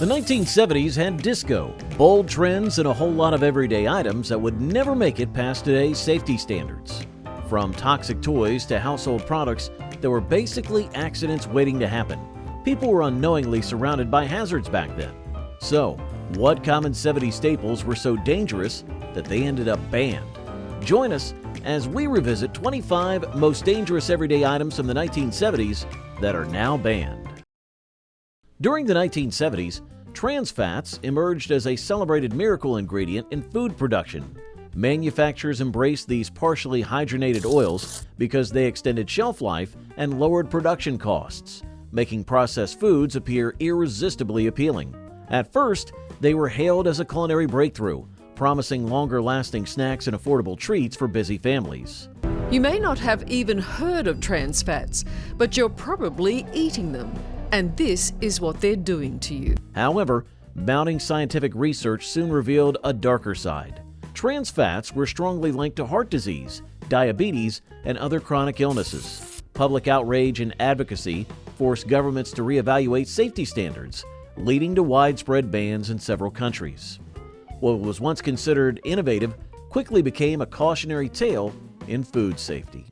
1970s had disco, bold trends, and a whole lot of everyday items that would never make it past today's safety standards. From toxic toys to household products, there were basically accidents waiting to happen. People were unknowingly surrounded by hazards back then. So, what common 70s staples were so dangerous that they ended up banned? Join us as we revisit 25 most dangerous everyday items from the 1970s that are now banned. During the 1970s, trans fats emerged as a celebrated miracle ingredient in food production. Manufacturers embraced these partially hydrogenated oils because they extended shelf life and lowered production costs, making processed foods appear irresistibly appealing. At first, they were hailed as a culinary breakthrough, promising longer-lasting snacks and affordable treats for busy families. You may not have even heard of trans fats, but you're probably eating them. And this is what they're doing to you. However, mounting scientific research soon revealed a darker side. Trans fats were strongly linked to heart disease, diabetes, and other chronic illnesses. Public outrage and advocacy forced governments to reevaluate safety standards, leading to widespread bans in several countries. What was once considered innovative quickly became a cautionary tale in food safety.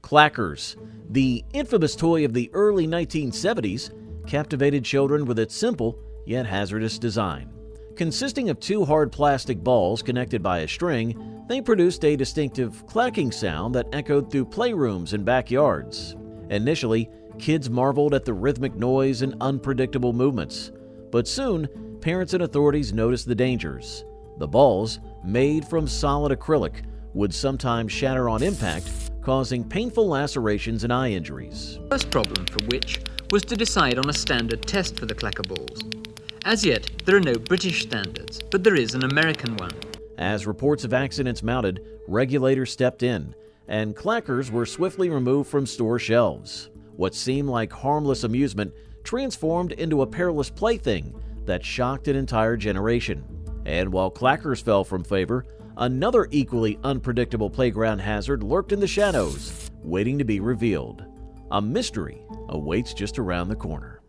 Clackers, the infamous toy of the early 1970s, captivated children with its simple yet hazardous design. Consisting of two hard plastic balls connected by a string, they produced a distinctive clacking sound that echoed through playrooms and backyards. Initially, kids marveled at the rhythmic noise and unpredictable movements, but soon, parents and authorities noticed the dangers. The balls, made from solid acrylic, would sometimes shatter on impact, causing painful lacerations and eye injuries. The first problem for which was to decide on a standard test for the clacker balls. As yet, there are no British standards, but there is an American one. As reports of accidents mounted, regulators stepped in, and clackers were swiftly removed from store shelves. What seemed like harmless amusement transformed into a perilous plaything that shocked an entire generation. And while clackers fell from favor, another equally unpredictable playground hazard lurked in the shadows, waiting to be revealed. A mystery awaits just around the corner.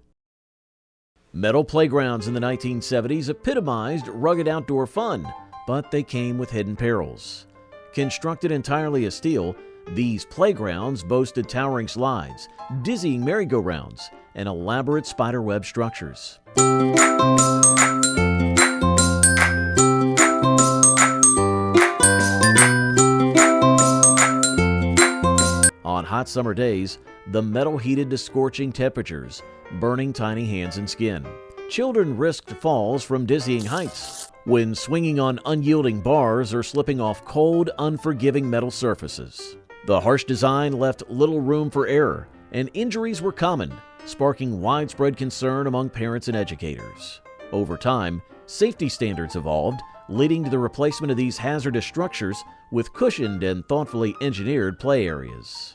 Metal playgrounds in the 1970s epitomized rugged outdoor fun, but they came with hidden perils. Constructed entirely of steel, these playgrounds boasted towering slides, dizzying merry-go-rounds, and elaborate spiderweb structures. On hot summer days, the metal heated to scorching temperatures, burning tiny hands and skin. Children risked falls from dizzying heights when swinging on unyielding bars or slipping off cold, unforgiving metal surfaces. The harsh design left little room for error, and injuries were common, sparking widespread concern among parents and educators. Over time, safety standards evolved, leading to the replacement of these hazardous structures with cushioned and thoughtfully engineered play areas.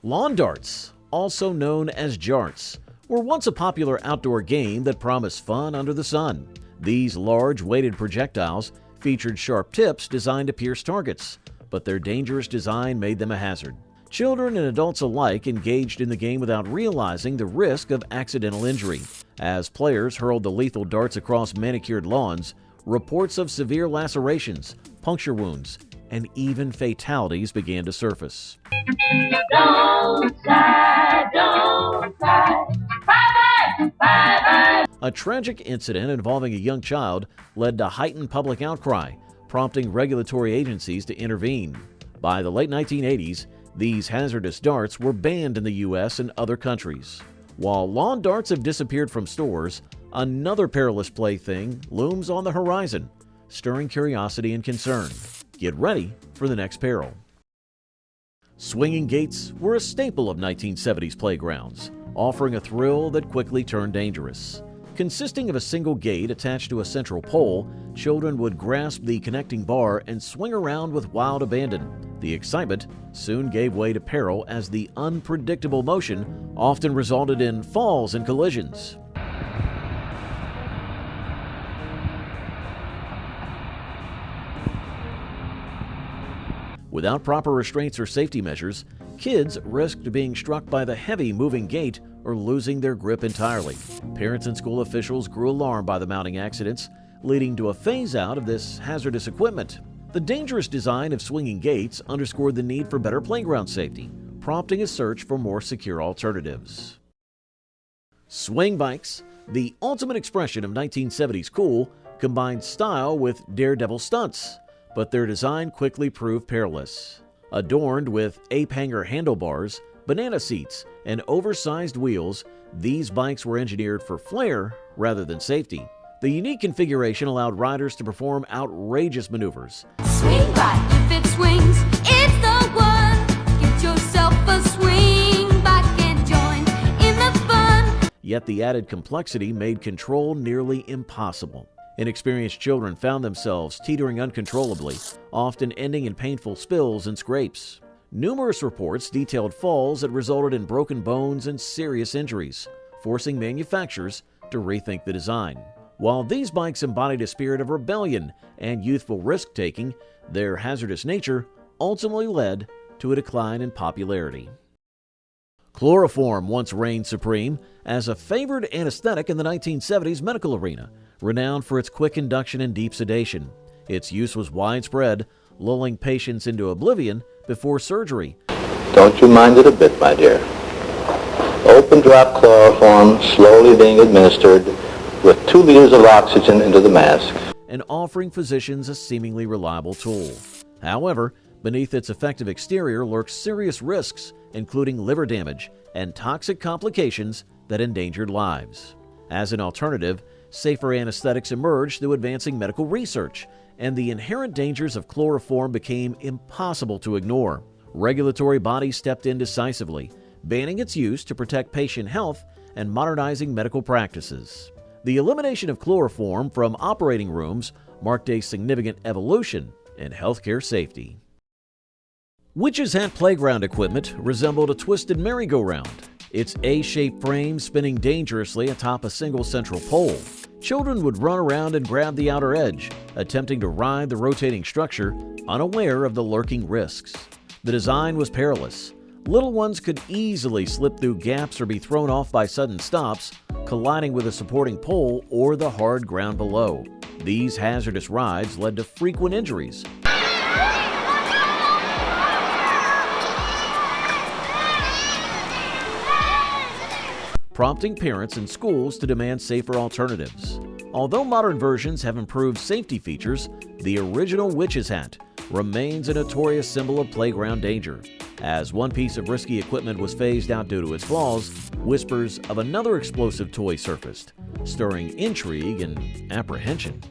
Lawn darts, also known as jarts, were once a popular outdoor game that promised fun under the sun. These large, weighted projectiles featured sharp tips designed to pierce targets, but their dangerous design made them a hazard. Children and adults alike engaged in the game without realizing the risk of accidental injury. As players hurled the lethal darts across manicured lawns, reports of severe lacerations, puncture wounds, and even fatalities began to surface. Don't cry. Bye-bye. A tragic incident involving a young child led to heightened public outcry, prompting regulatory agencies to intervene. By the late 1980s, these hazardous darts were banned in the U.S. and other countries. While lawn darts have disappeared from stores, another perilous plaything looms on the horizon, stirring curiosity and concern. Get ready for the next peril. Swinging gates were a staple of 1970s playgrounds, offering a thrill that quickly turned dangerous. Consisting of a single gate attached to a central pole, children would grasp the connecting bar and swing around with wild abandon. The excitement soon gave way to peril as the unpredictable motion often resulted in falls and collisions. Without proper restraints or safety measures, Kids risked being struck by the heavy moving gate or losing their grip entirely. Parents and school officials grew alarmed by the mounting accidents, leading to a phase-out of this hazardous equipment. The dangerous design of swinging gates underscored the need for better playground safety, prompting a search for more secure alternatives. Swing bikes, the ultimate expression of 1970s cool, combined style with daredevil stunts, but their design quickly proved perilous. Adorned with ape-hanger handlebars, banana seats, and oversized wheels, these bikes were engineered for flair rather than safety. The unique configuration allowed riders to perform outrageous maneuvers. Swing bike, if it swings, it's the one. Get yourself a swing bike and join in the fun. Yet the added complexity made control nearly impossible. Inexperienced children found themselves teetering uncontrollably, often ending in painful spills and scrapes. Numerous reports detailed falls that resulted in broken bones and serious injuries, forcing manufacturers to rethink the design. While these bikes embodied a spirit of rebellion and youthful risk-taking, their hazardous nature ultimately led to a decline in popularity. Chloroform once reigned supreme as a favored anesthetic in the 1970s medical arena, renowned for its quick induction and deep sedation. Its use was widespread, lulling patients into oblivion before surgery. Don't you mind it a bit, my dear. Open drop chloroform slowly being administered with 2 liters of oxygen into the mask, and offering physicians a seemingly reliable tool. However, beneath its effective exterior lurked serious risks, including liver damage and toxic complications that endangered lives. As an alternative, safer anesthetics emerged through advancing medical research, and the inherent dangers of chloroform became impossible to ignore. Regulatory bodies stepped in decisively, banning its use to protect patient health and modernizing medical practices. The elimination of chloroform from operating rooms marked a significant evolution in healthcare safety. Witch's Hat playground equipment resembled a twisted merry-go-round, its A-shaped frame spinning dangerously atop a single central pole. Children would run around and grab the outer edge, attempting to ride the rotating structure, unaware of the lurking risks. The design was perilous. Little ones could easily slip through gaps or be thrown off by sudden stops, colliding with a supporting pole or the hard ground below. These hazardous rides led to frequent injuries, prompting parents and schools to demand safer alternatives. Although modern versions have improved safety features, the original Witch's Hat remains a notorious symbol of playground danger. As one piece of risky equipment was phased out due to its flaws, whispers of another explosive toy surfaced, stirring intrigue and apprehension.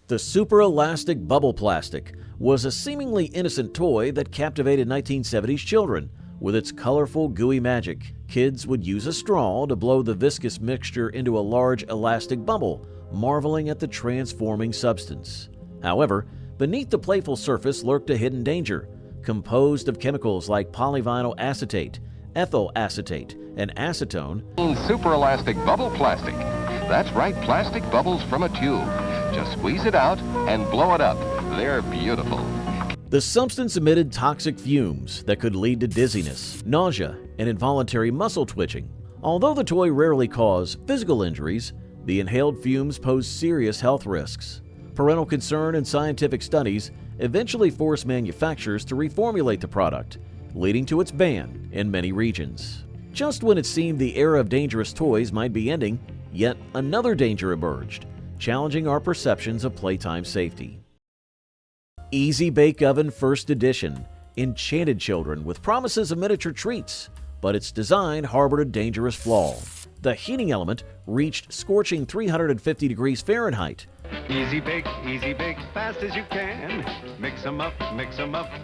The super elastic bubble plastic was a seemingly innocent toy that captivated 1970s children. With its colorful, gooey magic, kids would use a straw to blow the viscous mixture into a large elastic bubble, marveling at the transforming substance. However, beneath the playful surface lurked a hidden danger, composed of chemicals like polyvinyl acetate, ethyl acetate, and acetone. Super elastic bubble plastic. That's right, plastic bubbles from a tube. Just squeeze it out and blow it up. They're beautiful. The substance emitted toxic fumes that could lead to dizziness, nausea, and involuntary muscle twitching. Although the toy rarely caused physical injuries, the inhaled fumes posed serious health risks. Parental concern and scientific studies eventually forced manufacturers to reformulate the product, leading to its ban in many regions. Just when it seemed the era of dangerous toys might be ending, yet another danger emerged, challenging our perceptions of playtime safety. Easy Bake Oven First Edition enchanted children with promises of miniature treats, but its design harbored a dangerous flaw. The heating element reached scorching 350 degrees Fahrenheit. Easy bake, fast as you can. Mix 'em up,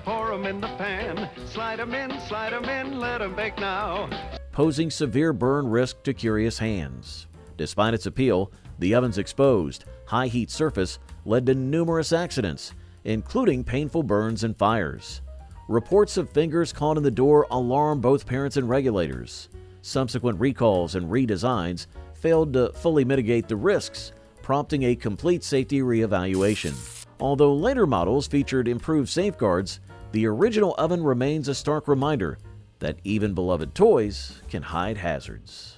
pour 'em in the pan. Slide 'em in, let 'em bake now. Posing severe burn risk to curious hands. Despite its appeal, the oven's exposed, high-heat surface led to numerous accidents, including painful burns and fires. Reports of fingers caught in the door alarmed both parents and regulators. Subsequent recalls and redesigns failed to fully mitigate the risks, prompting a complete safety reevaluation. Although later models featured improved safeguards, the original oven remains a stark reminder that even beloved toys can hide hazards.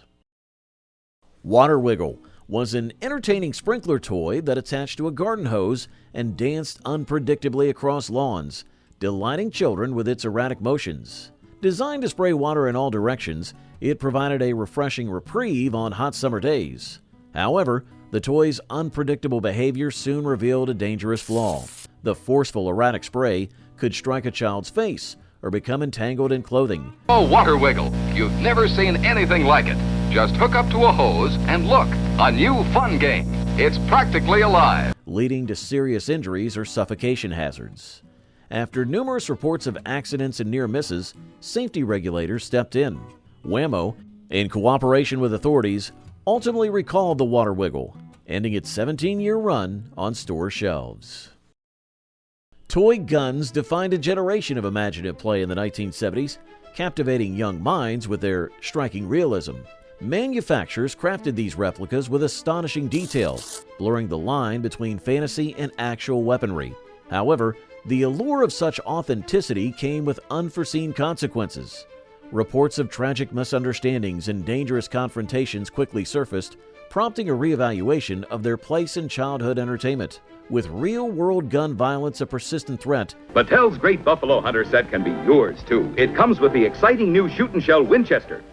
Water Wiggle was an entertaining sprinkler toy that attached to a garden hose and danced unpredictably across lawns, delighting children with its erratic motions. Designed to spray water in all directions, it provided a refreshing reprieve on hot summer days. However, the toy's unpredictable behavior soon revealed a dangerous flaw. The forceful, erratic spray could strike a child's face or become entangled in clothing. Oh, Water Wiggle. You've never seen anything like it. Just hook up to a hose and look, a new fun game. It's practically alive, leading to serious injuries or suffocation hazards. After numerous reports of accidents and near misses, safety regulators stepped in. Wham-O, in cooperation with authorities, ultimately recalled the Water Wiggle, ending its 17-year run on store shelves. Toy guns defined a generation of imaginative play in the 1970s, captivating young minds with their striking realism. Manufacturers crafted these replicas with astonishing detail, blurring the line between fantasy and actual weaponry. However, the allure of such authenticity came with unforeseen consequences. Reports of tragic misunderstandings and dangerous confrontations quickly surfaced, prompting a reevaluation of their place in childhood entertainment. With real-world gun violence a persistent threat, Mattel's Great Buffalo Hunter set can be yours, too. It comes with the exciting new shoot-and-shell Winchester.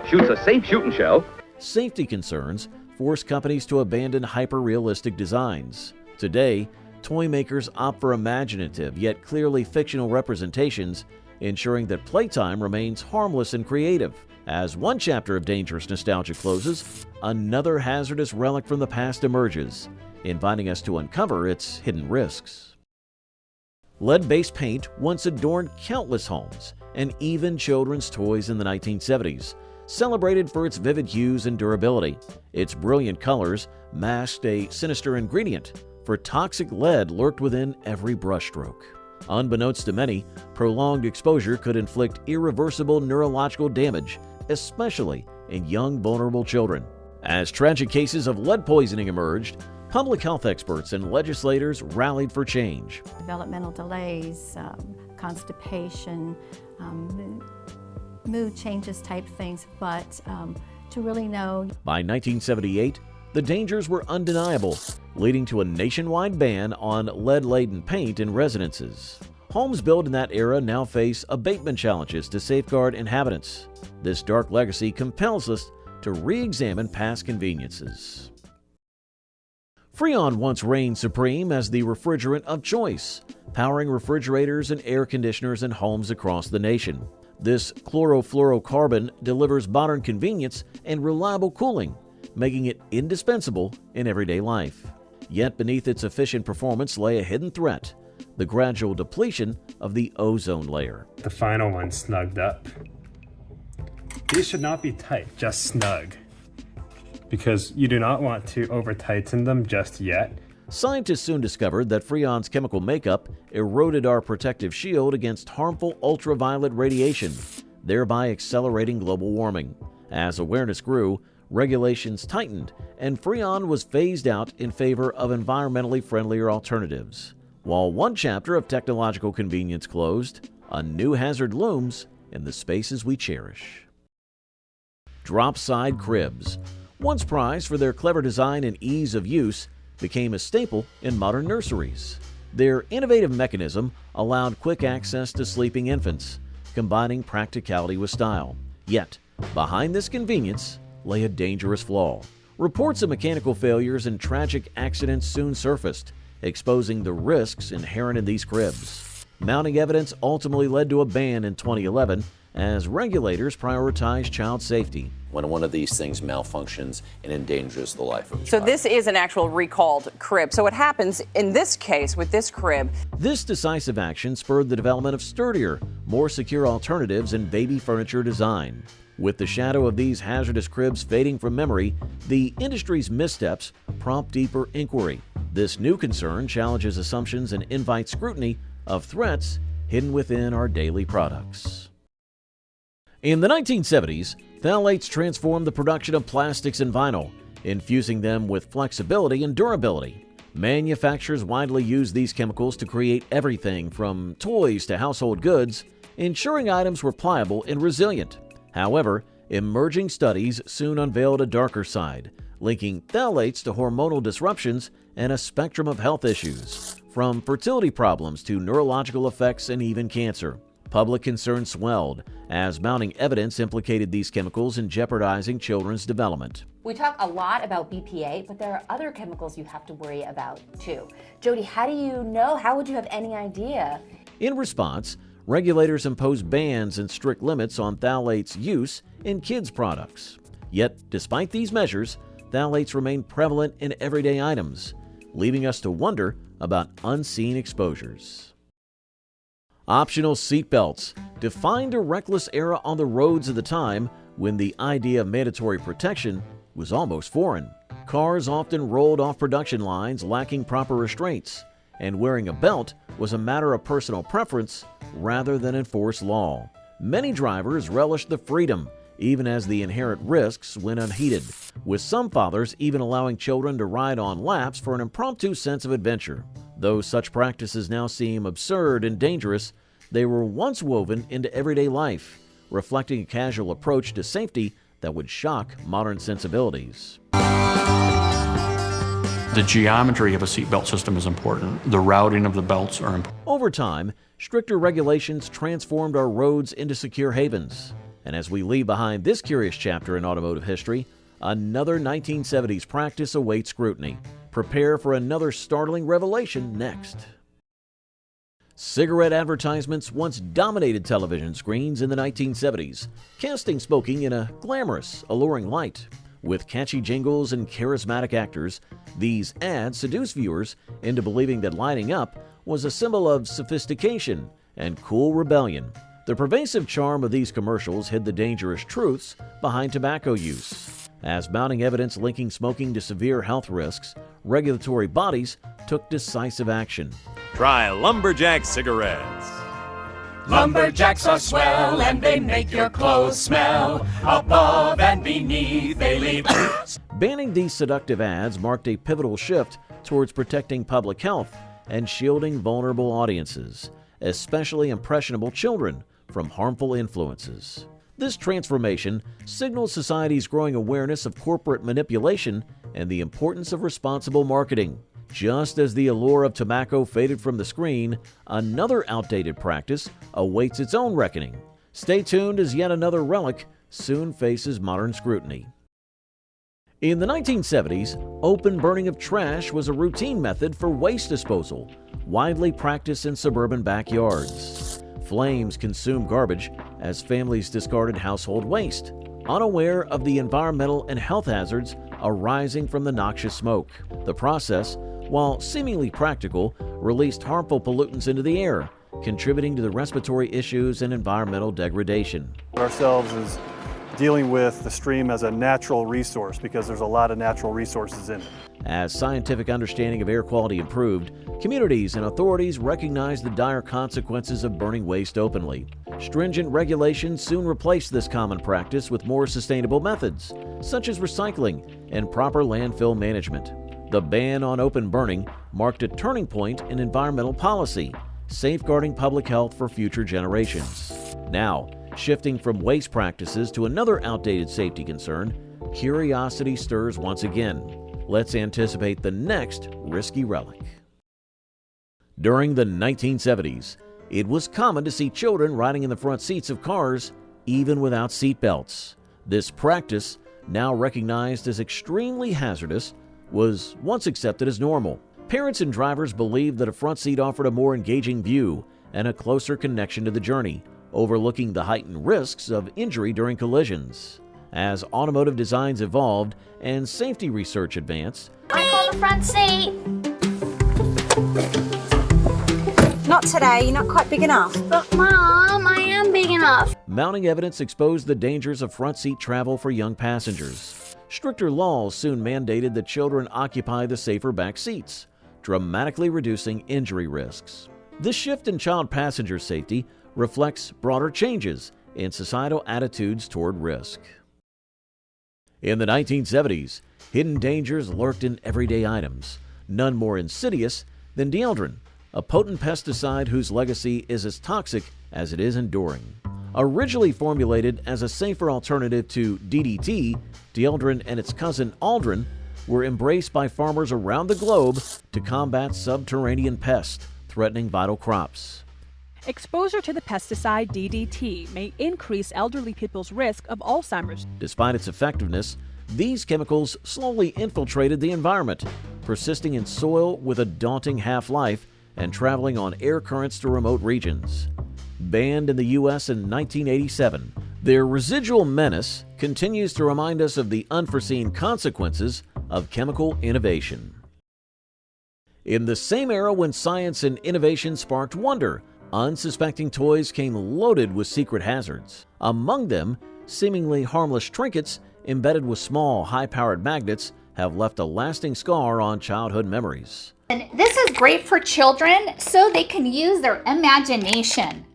Shoots a safe shoot-and-shell. Safety concerns force companies to abandon hyper-realistic designs. Today, toy makers opt for imaginative yet clearly fictional representations, ensuring that playtime remains harmless and creative. As one chapter of dangerous nostalgia closes, another hazardous relic from the past emerges, inviting us to uncover its hidden risks. Lead-based paint once adorned countless homes and even children's toys in the 1970s, celebrated for its vivid hues and durability. Its brilliant colors masked a sinister ingredient, for toxic lead lurked within every brushstroke. Unbeknownst to many, prolonged exposure could inflict irreversible neurological damage, especially in young, vulnerable children. As tragic cases of lead poisoning emerged, public health experts and legislators rallied for change. Developmental delays, constipation, mood changes type things, but to really know. By 1978, the dangers were undeniable, leading to a nationwide ban on lead-laden paint in residences. Homes built in that era now face abatement challenges to safeguard inhabitants. This dark legacy compels us to re-examine past conveniences. Freon once reigned supreme as the refrigerant of choice, powering refrigerators and air conditioners in homes across the nation. This chlorofluorocarbon delivers modern convenience and reliable cooling, making it indispensable in everyday life. Yet beneath its efficient performance lay a hidden threat: the gradual depletion of the ozone layer. The final one snugged up. These should not be tight, just snug, because you do not want to over-tighten them just yet. Scientists soon discovered that Freon's chemical makeup eroded our protective shield against harmful ultraviolet radiation, thereby accelerating global warming. As awareness grew, regulations tightened, and Freon was phased out in favor of environmentally friendlier alternatives. While one chapter of technological convenience closed, a new hazard looms in the spaces we cherish. Drop-side cribs, once prized for their clever design and ease of use, became a staple in modern nurseries. Their innovative mechanism allowed quick access to sleeping infants, combining practicality with style. Yet, behind this convenience lay a dangerous flaw. Reports of mechanical failures and tragic accidents soon surfaced, exposing the risks inherent in these cribs. Mounting evidence ultimately led to a ban in 2011 as regulators prioritized child safety. When one of these things malfunctions and endangers the life of a So child. this is an actual recalled crib. So what happens in this case with this crib? This decisive action spurred the development of sturdier, more secure alternatives in baby furniture design. With the shadow of these hazardous cribs fading from memory, the industry's missteps prompt deeper inquiry. This new concern challenges assumptions and invites scrutiny of threats hidden within our daily products. In the 1970s, phthalates transformed the production of plastics and vinyl, infusing them with flexibility and durability. Manufacturers widely use these chemicals to create everything from toys to household goods, ensuring items were pliable and resilient. However, emerging studies soon unveiled a darker side, linking phthalates to hormonal disruptions and a spectrum of health issues, from fertility problems to neurological effects and even cancer. Public concern swelled as mounting evidence implicated these chemicals in jeopardizing children's development. We talk a lot about BPA, but there are other chemicals you have to worry about too. Jody, how do you know? How would you have any idea? In response, regulators imposed bans and strict limits on phthalates use in kids' products. Yet, despite these measures, phthalates remain prevalent in everyday items, leaving us to wonder about unseen exposures. Optional seatbelts defined a reckless era on the roads of the time when the idea of mandatory protection was almost foreign. Cars often rolled off production lines lacking proper restraints, and wearing a belt was a matter of personal preference rather than enforced law. Many drivers relished the freedom, even as the inherent risks went unheeded, with some fathers even allowing children to ride on laps for an impromptu sense of adventure. Though such practices now seem absurd and dangerous, they were once woven into everyday life, reflecting a casual approach to safety that would shock modern sensibilities. The geometry of a seatbelt system is important. The routing of the belts are important. Over time, stricter regulations transformed our roads into secure havens. And as we leave behind this curious chapter in automotive history, another 1970s practice awaits scrutiny. Prepare for another startling revelation next. Cigarette advertisements once dominated television screens in the 1970s, casting smoking in a glamorous, alluring light. With catchy jingles and charismatic actors, these ads seduced viewers into believing that lighting up was a symbol of sophistication and cool rebellion. The pervasive charm of these commercials hid the dangerous truths behind tobacco use. As mounting evidence linking smoking to severe health risks, regulatory bodies took decisive action. Try Lumberjack cigarettes. Lumberjacks are swell and they make your clothes smell. Above and beneath they leave. Banning these seductive ads marked a pivotal shift towards protecting public health and shielding vulnerable audiences, especially impressionable children, from harmful influences. This transformation signals society's growing awareness of corporate manipulation and the importance of responsible marketing. Just as the allure of tobacco faded from the screen, another outdated practice awaits its own reckoning. Stay tuned as yet another relic soon faces modern scrutiny. In the 1970s, open burning of trash was a routine method for waste disposal, widely practiced in suburban backyards. Flames consumed garbage as families discarded household waste, unaware of the environmental and health hazards arising from the noxious smoke. The process, while seemingly practical, released harmful pollutants into the air, contributing to the respiratory issues and environmental degradation. Ourselves is dealing with the stream as a natural resource because there's a lot of natural resources in it. As scientific understanding of air quality improved, communities and authorities recognized the dire consequences of burning waste openly. Stringent regulations soon replaced this common practice with more sustainable methods, such as recycling and proper landfill management. The ban on open burning marked a turning point in environmental policy, safeguarding public health for future generations. Now, shifting from waste practices to another outdated safety concern, curiosity stirs once again. Let's anticipate the next risky relic. During the 1970s, it was common to see children riding in the front seats of cars, even without seat belts. This practice, now recognized as extremely hazardous, was once accepted as normal. Parents and drivers believed that a front seat offered a more engaging view and a closer connection to the journey, overlooking the heightened risks of injury during collisions. As automotive designs evolved and safety research advanced, I call the front seat. Not today, you're not quite big enough. But Mom, I am big enough. mounting evidence exposed the dangers of front seat travel for young passengers. Stricter laws soon mandated that children occupy the safer back seats, dramatically reducing injury risks. This shift in child passenger safety reflects broader changes in societal attitudes toward risk. In the 1970s, hidden dangers lurked in everyday items. none more insidious than dieldrin, a potent pesticide whose legacy is as toxic as it is enduring. Originally formulated as a safer alternative to DDT, dieldrin and its cousin aldrin were embraced by farmers around the globe to combat subterranean pests threatening vital crops. Exposure to the pesticide DDT may increase elderly people's risk of Alzheimer's. Despite its effectiveness, these chemicals slowly infiltrated the environment, persisting in soil with a daunting half-life and traveling on air currents to remote regions. Banned in the U.S. in 1987, their residual menace continues to remind us of the unforeseen consequences of chemical innovation. In the same era when science and innovation sparked wonder, unsuspecting toys came loaded with secret hazards. Among them, seemingly harmless trinkets embedded with small, high-powered magnets have left a lasting scar on childhood memories. And this is great for children so they can use their imagination.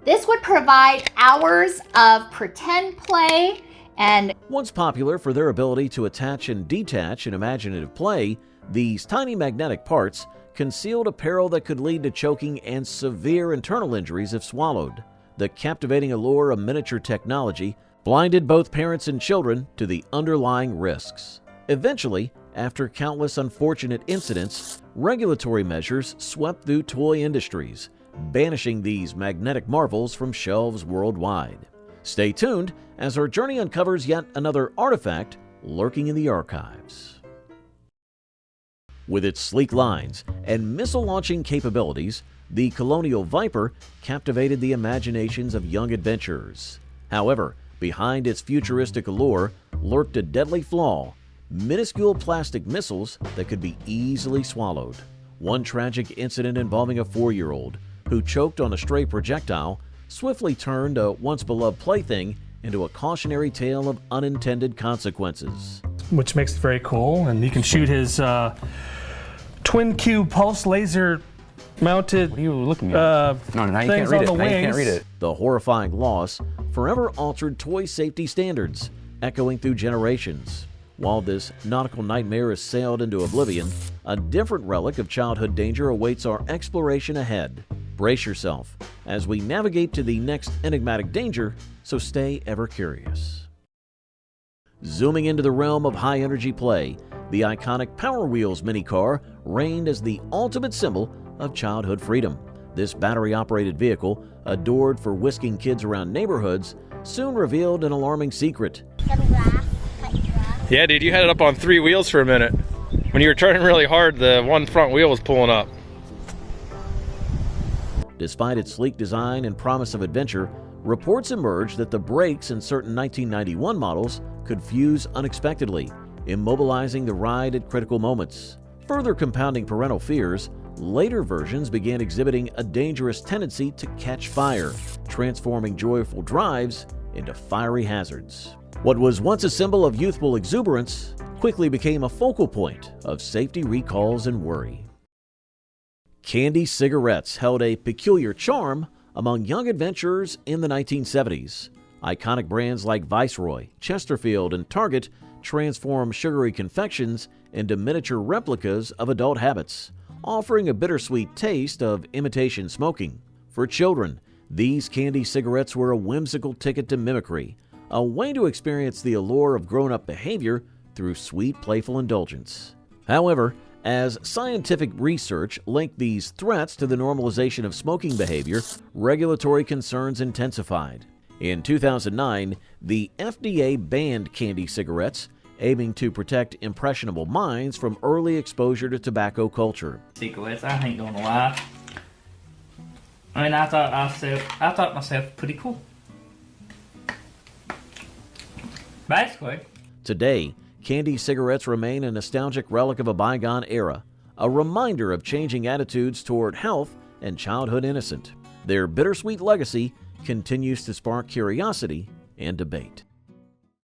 This would provide hours of pretend play and... Once popular for their ability to attach and detach in imaginative play, these tiny magnetic parts concealed a peril that could lead to choking and severe internal injuries if swallowed. The captivating allure of miniature technology blinded both parents and children to the underlying risks. Eventually, after countless unfortunate incidents, regulatory measures swept through toy industries, banishing these magnetic marvels from shelves worldwide. Stay tuned as our journey uncovers yet another artifact lurking in the archives. With its sleek lines and missile-launching capabilities, the Colonial Viper captivated the imaginations of young adventurers. However, behind its futuristic allure lurked a deadly flaw: minuscule plastic missiles that could be easily swallowed. One tragic incident involving a 4-year-old who choked on a stray projectile swiftly turned a once-beloved plaything into a cautionary tale of unintended consequences. Which makes it very cool, and he can shoot his twin Q pulse laser mounted what are you looking at? No, now you can't read it. Now you can't read it. The horrifying loss forever altered toy safety standards, echoing through generations. While this nautical nightmare has sailed into oblivion, a different relic of childhood danger awaits our exploration ahead. Brace yourself as we navigate to the next enigmatic danger, so stay ever curious. Zooming into the realm of high-energy play, the iconic Power Wheels mini-car reigned as the ultimate symbol of childhood freedom. This battery-operated vehicle, adored for whisking kids around neighborhoods, soon revealed an alarming secret. Yeah, dude, you had it up on 3 wheels for a minute. When you were turning really hard, the one front wheel was pulling up. Despite its sleek design and promise of adventure, reports emerged that the brakes in certain 1991 models could fuse unexpectedly, immobilizing the ride at critical moments. Further compounding parental fears, later versions began exhibiting a dangerous tendency to catch fire, transforming joyful drives into fiery hazards. What was once a symbol of youthful exuberance quickly became a focal point of safety recalls and worry. Candy cigarettes held a peculiar charm among young adventurers in the 1970s. Iconic brands like Viceroy, Chesterfield, and Target transformed sugary confections into miniature replicas of adult habits, offering a bittersweet taste of imitation smoking. For children, these candy cigarettes were a whimsical ticket to mimicry, a way to experience the allure of grown-up behavior through sweet, playful indulgence. However, as scientific research linked these threats to the normalization of smoking behavior, regulatory concerns intensified. In 2009, the FDA banned candy cigarettes, aiming to protect impressionable minds from early exposure to tobacco culture. Cigarettes, I ain't gonna lie. I mean, I thought myself pretty cool. Basically. Today, candy cigarettes remain a nostalgic relic of a bygone era, a reminder of changing attitudes toward health and childhood innocence. Their bittersweet legacy continues to spark curiosity and debate.